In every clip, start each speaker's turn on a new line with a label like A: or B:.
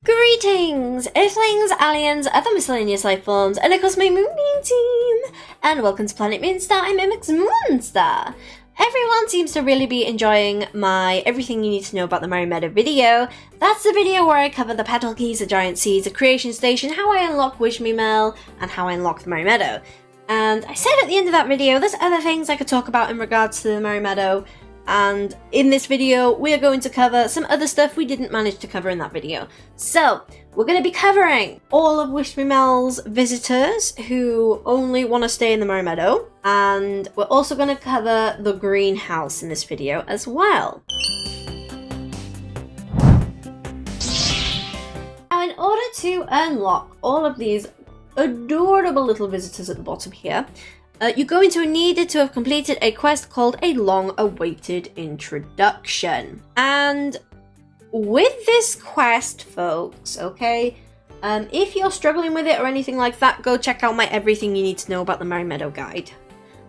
A: Greetings, Earthlings, aliens, other miscellaneous life forms, and of course my Moonbeam team! And welcome to Planet Moonstar, I'm MX Moonstar! Everyone seems to really be enjoying my Everything You Need to Know About the Merry Meadow video. That's the video where I cover the petal keys, the giant seeds, the creation station, how I unlock Wish Me Mel, and how I unlock the Merry Meadow. And I said at the end of that video, there's other things I could talk about in regards to the Merry Meadow. And in this video, we are going to cover some other stuff we didn't manage to cover in that video. So, we're going to be covering all of Wish Me Mel's visitors who only want to stay in the Merry Meadow. And we're also going to cover the greenhouse in this video as well. Now, in order to unlock all of these adorable little visitors at the bottom here, you're going to need to have completed a quest called A Long-Awaited Introduction. And with this quest, folks, okay, if you're struggling with it or anything like that, go check out my Everything You Need to Know About the Merry Meadow guide.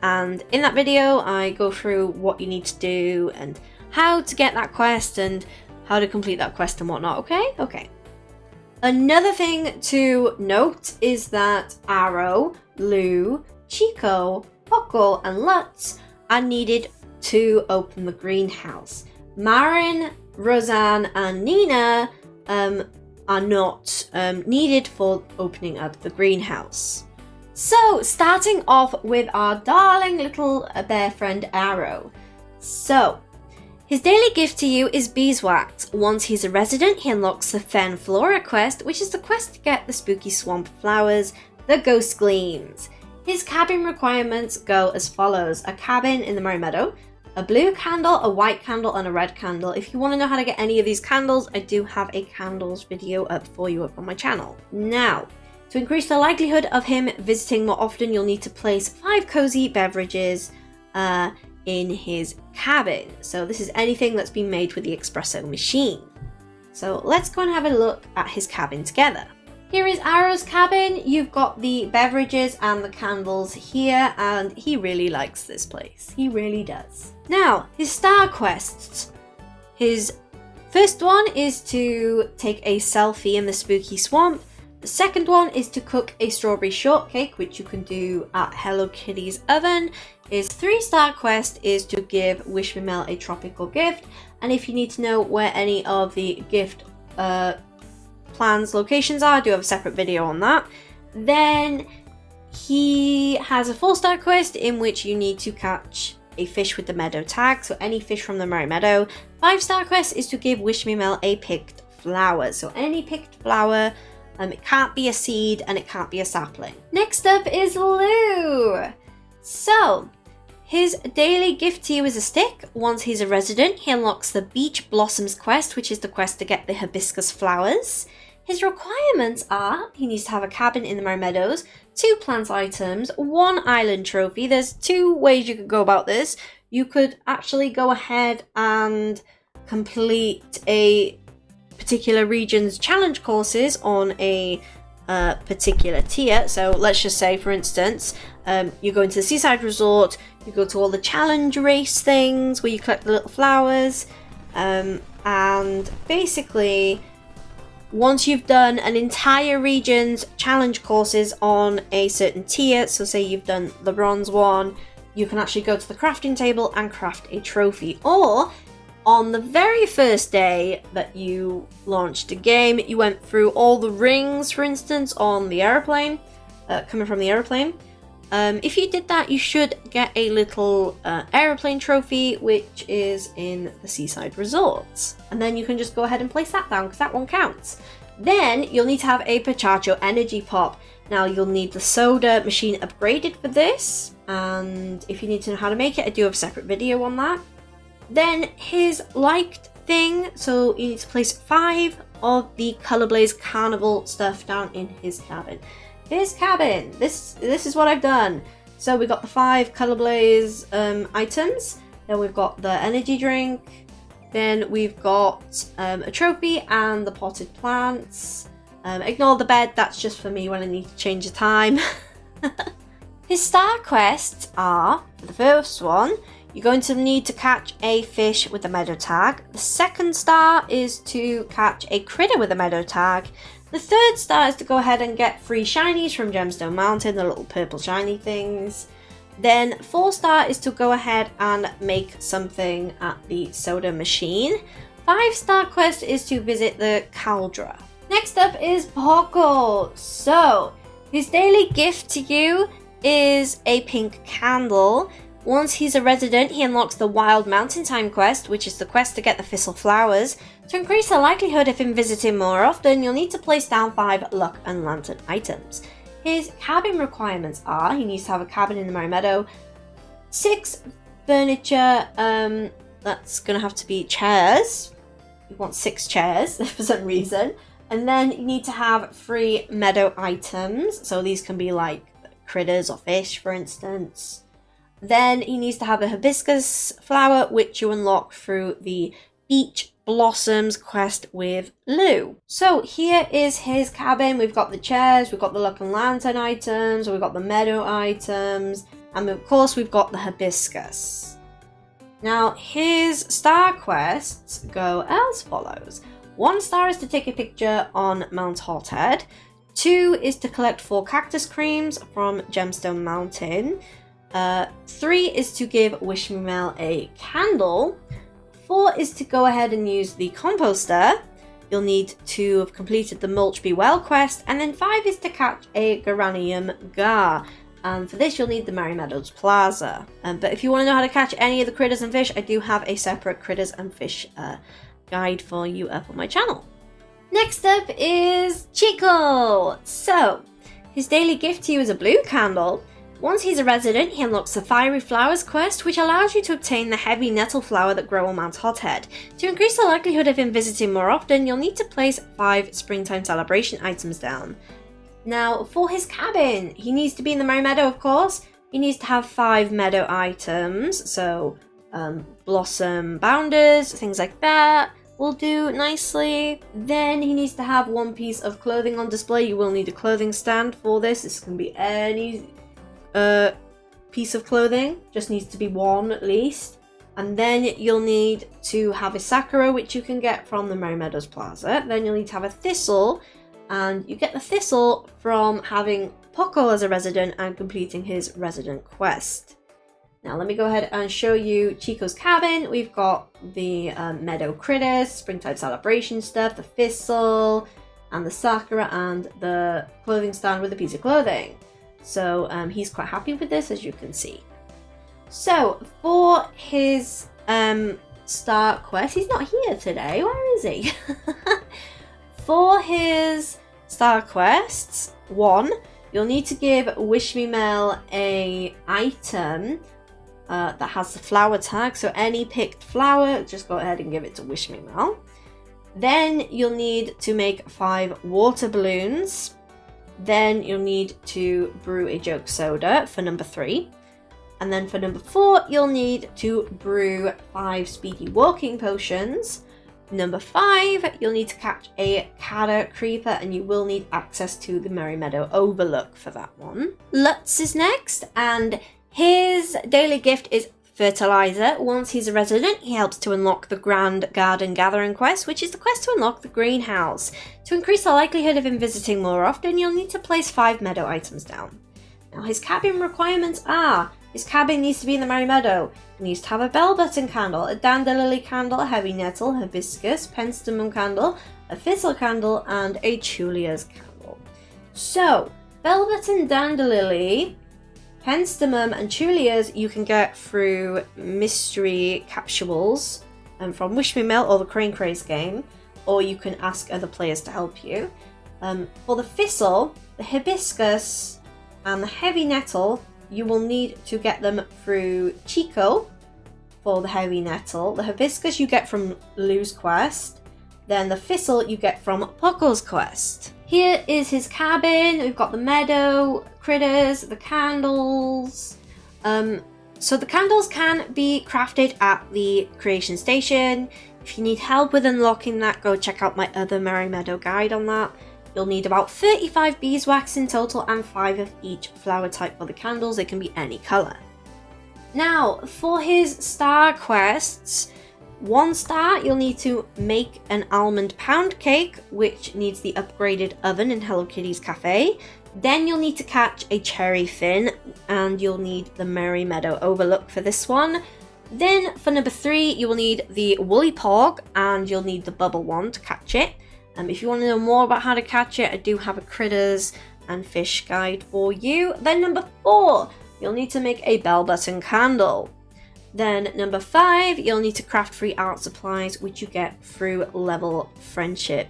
A: And in that video, I go through what you need to do and how to get that quest and how to complete that quest and whatnot, okay? Okay. Another thing to note is that Arrow, Lou, Chico, Poco, and Lutz are needed to open the greenhouse. Marin, Roseanne, and Nina are not needed for opening up the greenhouse. So, starting off with our darling little bear friend Arrow. So, his daily gift to you is beeswax. Once he's a resident, he unlocks the Fen Flora quest, which is the quest to get the spooky swamp flowers, the ghost gleams. His cabin requirements go as follows: a cabin in the Merry Meadow, a blue candle, a white candle, and a red candle. If you want to know how to get any of these candles, I do have a candles video up for you up on my channel. Now, to increase the likelihood of him visiting more often, you'll need to place 5 cozy beverages in his cabin. So this is anything that's been made with the espresso machine. So let's go and have a look at his cabin together. Here is Arrow's cabin. You've got the beverages and the candles here, and he really likes this place. He really does. Now, his star quests. His first one is to take a selfie in the spooky swamp. The second one is to cook a strawberry shortcake, which you can do at Hello Kitty's oven. His 3-star quest is to give Wish Me Mel a tropical gift. And if you need to know where any of the gift plans locations are, I do have a separate video on that. Then he has a 4-star quest in which you need to catch a fish with the meadow tag, so any fish from the Merry Meadow. 5-star quest is to give Wish Me Mel a picked flower, so any picked flower. It can't be a seed and it can't be a sapling. Next up is Lou. So his daily gift to you is a stick. Once he's a resident, he unlocks the Beach Blossoms quest, which is the quest to get the hibiscus flowers. His requirements are, he needs to have a cabin in the Merry Meadows, 2 plant items, 1 island trophy. There's 2 ways you could go about this. You could actually go ahead and complete a particular region's challenge courses on a particular tier. So let's just say, for instance, you go into the seaside resort, you go to all the challenge race things where you collect the little flowers, and basically once you've done an entire region's challenge courses on a certain tier, so say you've done the bronze one, you can actually go to the crafting table and craft a trophy. Or on the very first day that you launched a game, you went through all the rings, for instance, on the aeroplane, coming from the aeroplane. If you did that, you should get a little aeroplane trophy, which is in the seaside resorts. And then you can just go ahead and place that down, because that one counts. Then you'll need to have a Pachacho energy pop. Now you'll need the soda machine upgraded for this. And if you need to know how to make it, I do have a separate video on that. Then his liked thing, so you need to place 5 of the Color Blaze Carnival stuff down in his cabin. His cabin, this is what I've done. So we got the 5 Color Blaze items, then we've got the energy drink, then we've got a trophy and the potted plants. Ignore the bed, that's just for me when I need to change the time. His star quests are, for the first one, You're going to need to catch a fish with the meadow tag. The second star is to catch a critter with a meadow tag. The third star is to go ahead and get free shinies from Gemstone Mountain, the little purple shiny things. Then 4-star is to go ahead and make something at the soda machine. 5-star quest is to visit the cauldron. Next up is Poco. So his daily gift to you is a pink candle. Once he's a resident, he unlocks the Wild Mountain Time quest, which is the quest to get the thistle flowers. To increase the likelihood of him visiting more often, you'll need to place down 5 luck and lantern items. His cabin requirements are, he needs to have a cabin in the Merry Meadow, 6 furniture, that's going to have to be chairs. You want 6 chairs for some reason. And then you need to have 3 meadow items, so these can be like critters or fish, for instance. Then he needs to have a hibiscus flower, which you unlock through the Beach Blossoms quest with Lou. So here is his cabin. We've got the chairs, we've got the luck and lantern items, we've got the meadow items, and of course we've got the hibiscus. Now his star quests go as follows. 1 star is to take a picture on Mount Hothead. 2 is to collect 4 cactus creams from Gemstone Mountain. 3 is to give Wish Me Mel a candle. 4 is to go ahead and use the composter. You'll need to have completed the Mulch Be Well quest. And then 5 is to catch a Geranium Gar. And for this you'll need the Merry Meadows Plaza. But if you want to know how to catch any of the critters and fish, I do have a separate critters and fish guide for you up on my channel. Next up is Chico. So his daily gift to you is a blue candle. Once he's a resident, he unlocks the Fiery Flowers quest, which allows you to obtain the heavy nettle flower that grow on Mount Hothead. To increase the likelihood of him visiting more often, you'll need to place 5 Springtime Celebration items down. Now, for his cabin, he needs to be in the Merry Meadow, of course. He needs to have 5 meadow items, so blossom bounders, things like that will do nicely. Then he needs to have 1 piece of clothing on display. You will need a clothing stand for this. This can be any piece of clothing, just needs to be 1 at least. And then you'll need to have a sakura, which you can get from the Merry Meadows Plaza. Then you'll need to have a thistle, and you get the thistle from having Poco as a resident and completing his resident quest. Now let me go ahead and show you Chico's cabin. We've got the meadow critters, springtime celebration stuff, the thistle, and the sakura, and the clothing stand with a piece of clothing. So he's quite happy with this, as you can see. So for his star quest, he's not here today. Where is he? For his star quests, 1, you'll need to give Wish Me Mel a item that has the flower tag. So any picked flower, just go ahead and give it to Wish Me Mel. Then you'll need to make 5 water balloons. Then you'll need to brew a jug soda for number 3. And then for number 4, you'll need to brew 5 speedy walking potions. Number 5, you'll need to catch a Cara Creeper, and you will need access to the Merry Meadow Overlook for that one. Lutz is next, and his daily gift is fertilizer. Once he's a resident, he helps to unlock the Grand Garden Gathering quest, which is the quest to unlock the greenhouse. To increase the likelihood of him visiting more often, you'll need to place 5 meadow items down. Now his cabin requirements are, his cabin needs to be in the Merry Meadow. He needs to have a bell button candle, a dandelion candle, a heavy nettle, hibiscus, penstemon candle, a thistle candle, and a Chulia's candle. So, bell button, dandelion, penstemon, and Chulia's you can get through mystery capsules from Wish Me Mel or the Crane Craze game, or you can ask other players to help you. For the thistle, the hibiscus, and the heavy nettle, you will need to get them through Chico for the heavy nettle. The hibiscus you get from Lou's quest. Then the thistle you get from Poco's quest. Here is his cabin. We've got the meadow critters, the candles. So the candles can be crafted at the creation station. If you need help with unlocking that, go check out my other Merry Meadow guide on that. You'll need about 35 beeswax in total and 5 of each flower type for the candles. They can be any colour. Now, for his star quests, 1 star, you'll need to make an almond pound cake, which needs the upgraded oven in Hello Kitty's cafe. Then you'll need to catch a cherry fin, and you'll need the Merry Meadow overlook for this one. Then for number 3, you will need the woolly pog, and you'll need the bubble one to catch it. If you want to know more about how to catch it, I do have a critters and fish guide for you. Then number 4, you'll need to make a bell button candle. Then number 5, you'll need to craft free art supplies, which you get through level 7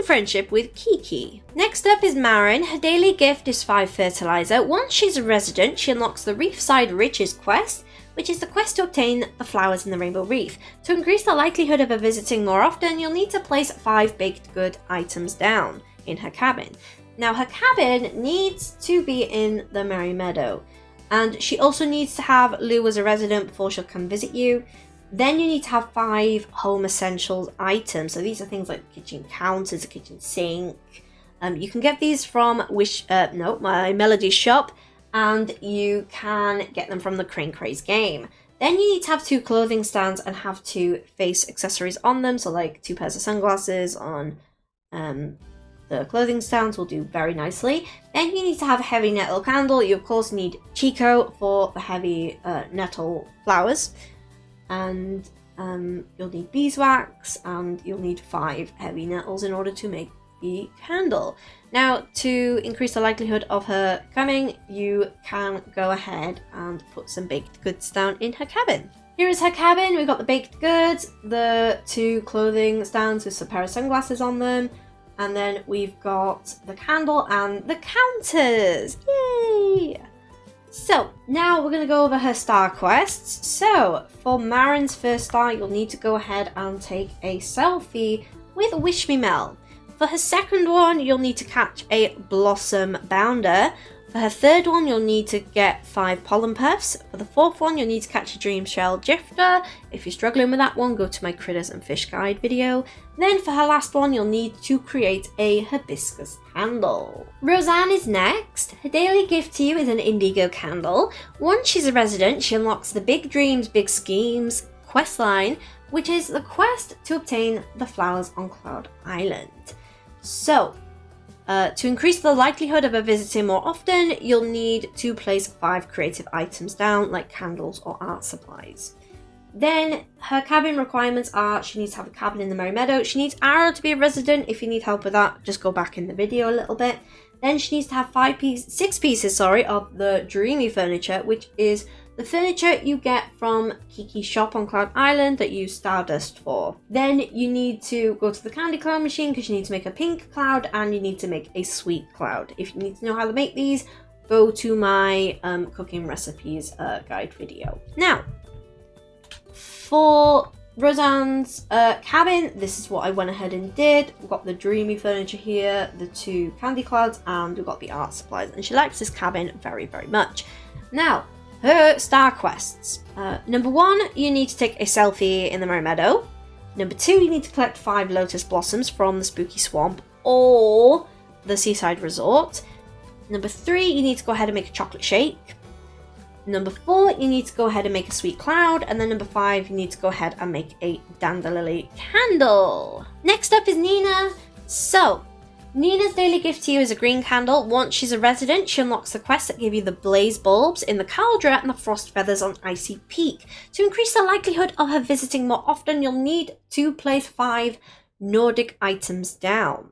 A: friendship with Kiki. Next up is Marin. Her daily gift is 5 fertilizer. Once she's a resident, she unlocks the Reefside Riches quest, which is the quest to obtain the flowers in the Rainbow Reef. To increase the likelihood of her visiting more often, you'll need to place 5 baked good items down in her cabin. Now, her cabin needs to be in the Merry Meadow, and she also needs to have Lou as a resident before she'll come visit you. Then you need to have 5 home essentials items. So these are things like kitchen counters, a kitchen sink. You can get these from my Melody shop, and you can get them from the Crane Craze game. Then you need to have 2 clothing stands and have 2 face accessories on them. So like 2 pairs of sunglasses on the clothing stands will do very nicely. Then you need to have a heavy nettle candle. You of course need Chico for the heavy nettle flowers. And you'll need beeswax, and you'll need 5 heavy nettles in order to make the candle. Now, to increase the likelihood of her coming, you can go ahead and put some baked goods down in her cabin. Here is her cabin. We've got the baked goods, the 2 clothing stands with a pair of sunglasses on them, and then we've got the candle and the counters. Yay! So, now we're going to go over her star quests. So, for Marin's first star, you'll need to go ahead and take a selfie with Wish Me Mel. For her second one, you'll need to catch a Blossom Bounder. For her third one, you'll need to get 5 pollen puffs. For the fourth one, you'll need to catch a dream shell drifter. If you're struggling with that one, go to my critters and fish guide video. Then for her last one, you'll need to create a hibiscus handle. Roseanne is next. Her daily gift to you is an indigo candle. Once she's a resident, she unlocks the Big Dreams, Big Schemes quest line, which is the quest to obtain the flowers on Cloud Island. So, to increase the likelihood of her visiting more often, you'll need to place 5 creative items down, like candles or art supplies. Then, her cabin requirements are, she needs to have a cabin in the Merry Meadow. She needs Arrow to be a resident. If you need help with that, just go back in the video a little bit. Then she needs to have 6 pieces of the Dreamy furniture, which is the furniture you get from Kiki's shop on Cloud Island that you use Stardust for. Then you need to go to the Candy Cloud machine because you need to make a pink cloud and you need to make a sweet cloud. If you need to know how to make these, go to my cooking recipes guide video. Now, for Roseanne's cabin, this is what I went ahead and did. We've got the Dreamy furniture here, the 2 candy clouds, and we've got the art supplies. And she likes this cabin very, very much. Now, her star quests. Number 1, you need to take a selfie in the Merry Meadow. Number 2, you need to collect 5 lotus blossoms from the Spooky Swamp or the Seaside Resort. Number 3, you need to go ahead and make a chocolate shake. Number 4, you need to go ahead and make a sweet cloud. And then number 5, you need to go ahead and make a dandelion candle. Next up is Nina. So, Nina's daily gift to you is a green candle. Once she's a resident, she unlocks the quests that give you the blaze bulbs in the cauldron and the frost feathers on Icy Peak. To increase the likelihood of her visiting more often, you'll need to place 5 Nordic items down.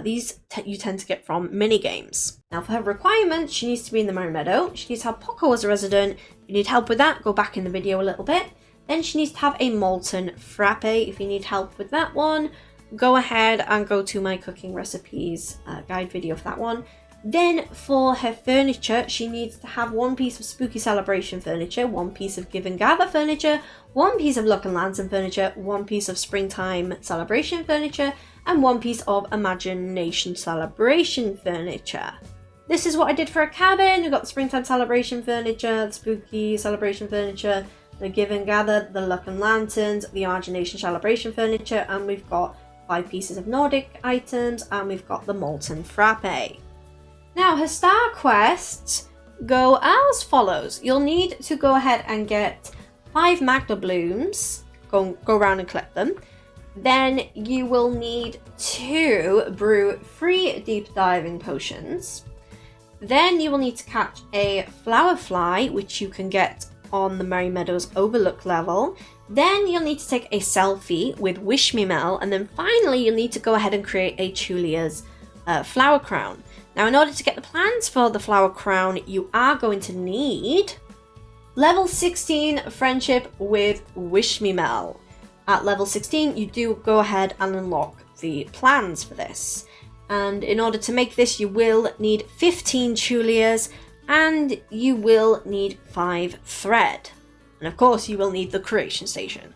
A: These you tend to get from mini-games. Now for her requirements, she needs to be in the Merry Meadow. She needs to have Poco as a resident. If you need help with that, go back in the video a little bit. Then she needs to have a molten frappe. If you need help with that one, go ahead and go to my cooking recipes guide video for that one. Then for her furniture, she needs to have 1 piece of Spooky Celebration furniture, 1 piece of Give and Gather furniture, 1 piece of Luck and Lantern furniture, 1 piece of Springtime Celebration furniture, and 1 piece of Imagination Celebration furniture. This is what I did for a cabin. We've got the Springtime Celebration furniture, the Spooky Celebration furniture, the Give and Gather, the Luck and Lanterns, the Imagination Celebration furniture, and we've got 5 pieces of Nordic items, and we've got the Molten Frappe. Now, her star quests go as follows. You'll need to go ahead and get 5 Magda blooms. Go around and collect them. Then you will need to brew 3 deep diving potions. Then you will need to catch a flower fly, which you can get on the Merry Meadows Overlook level. Then you'll need to take a selfie with Wish Me Mel, and then finally you'll need to go ahead and create a Chulia's flower crown. Now, in order to get the plans for the flower crown, you are going to need level 16 friendship with Wish Me Mel. At level 16, you do go ahead and unlock the plans for this. And in order to make this, you will need 15 Chulias, and you will need 5 thread. And of course, you will need the creation station.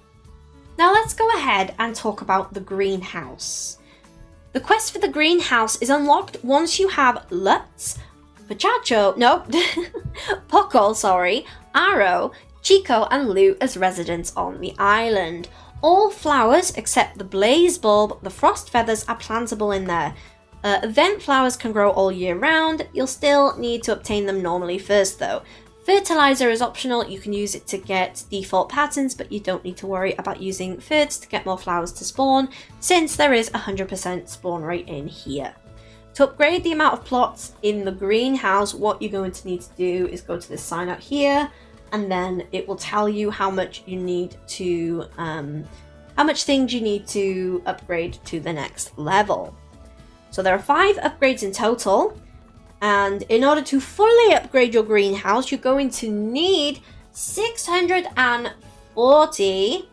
A: Now let's go ahead and talk about the greenhouse. The quest for the greenhouse is unlocked once you have Lutz, Poco, Aro, Chico, and Lou as residents on the island. All flowers except the blaze bulb, the frost feathers are plantable in there. Event flowers can grow all year round. You'll still need to obtain them normally first though. Fertilizer is optional. You can use it to get default patterns, but you don't need to worry about using ferts to get more flowers to spawn, since there is 100% spawn rate in here. To upgrade the amount of plots in the greenhouse, what you're going to need to do is go to this sign out here, and then it will tell you how much you need to, how much things you need to upgrade to the next level. So there are 5 upgrades in total, and in order to fully upgrade your greenhouse, you're going to need 640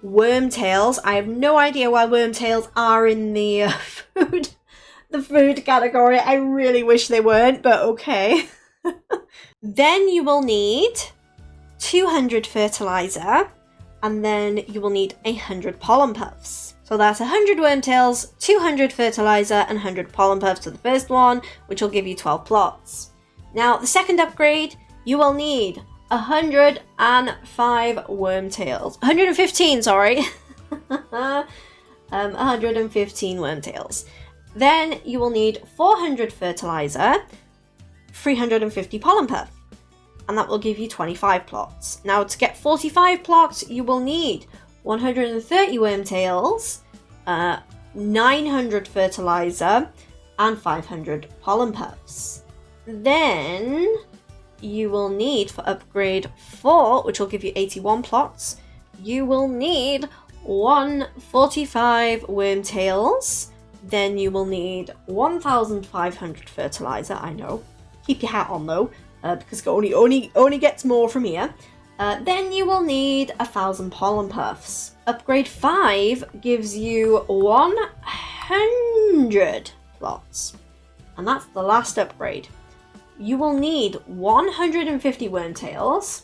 A: wormtails. I have no idea why wormtails are in the food category. I really wish they weren't, but okay. Then you will need 200 fertilizer, and then you will need 100 pollen puffs. So that's 100 wormtails, 200 fertilizer, and 100 pollen puffs to the first one, which will give you 12 plots. Now, the second upgrade, you will need 105 wormtails. 115, sorry. 115 wormtails. Then you will need 400 fertilizer, 350 pollen puff, and that will give you 25 plots. Now, to get 45 plots, you will need 130 wormtails, 900 fertilizer, and 500 pollen puffs. Then you will need, for upgrade 4, which will give you 81 plots, you will need 145 wormtails. Then you will need 1,500 fertilizer. I know, keep your hat on though, because it only gets more from here. Then you will need 1,000 pollen puffs. Upgrade 5 gives you 100 plots. And that's the last upgrade. You will need 150 wormtails.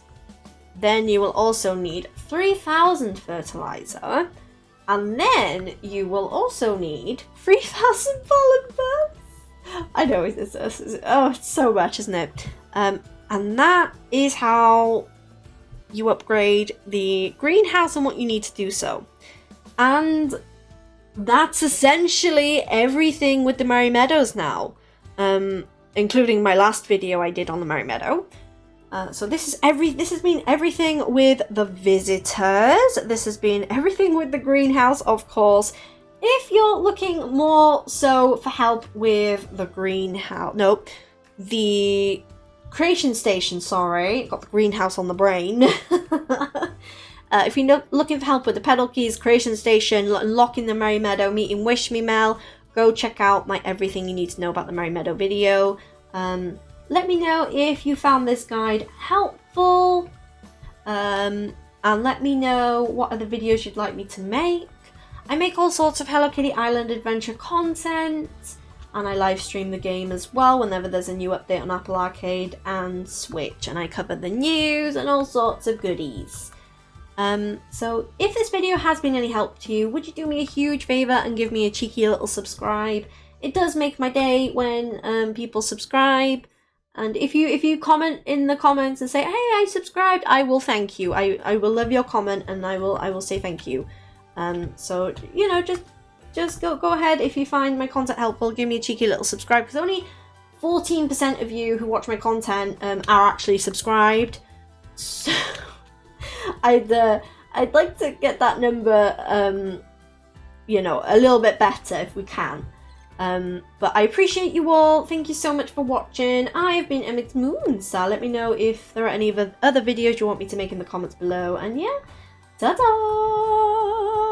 A: Then you will also need 3,000 fertilizer. And then you will also need 3,000 pollen puffs. I know, it's so much, isn't it? And that is how you upgrade the greenhouse and what you need to do so. And that's essentially everything with the Merry Meadows now, including my last video I did on the Merry Meadow. So this has been everything with the visitors. This has been everything with the greenhouse, of course. If you're looking more so for help with the greenhouse, the creation station, sorry, got the greenhouse on the brain. If you're looking for help with the pedal keys, creation station, unlocking the Merry Meadow, meeting Wish Me Mel, go check out my everything you need to know about the Merry Meadow video. Let me know if you found this guide helpful, and let me know what other videos you'd like me to make. I make all sorts of Hello Kitty Island adventure content, and I live stream the game as well whenever there's a new update on Apple Arcade and Switch, and I cover the news and all sorts of goodies. So if this video has been any help to you, would you do me a huge favour and give me a cheeky little subscribe? It does make my day when people subscribe. And if you comment in the comments and say, hey, I subscribed, I will thank you. I will love your comment, and I will say thank you. So, you know, just go ahead. If you find my content helpful, give me a cheeky little subscribe, because only 14% of you who watch my content are actually subscribed. So I'd like to get that number, you know, a little bit better if we can. But I appreciate you all. Thank you so much for watching. I've been Emmett Moon, so let me know if there are any other videos you want me to make in the comments below. And yeah, ta-da!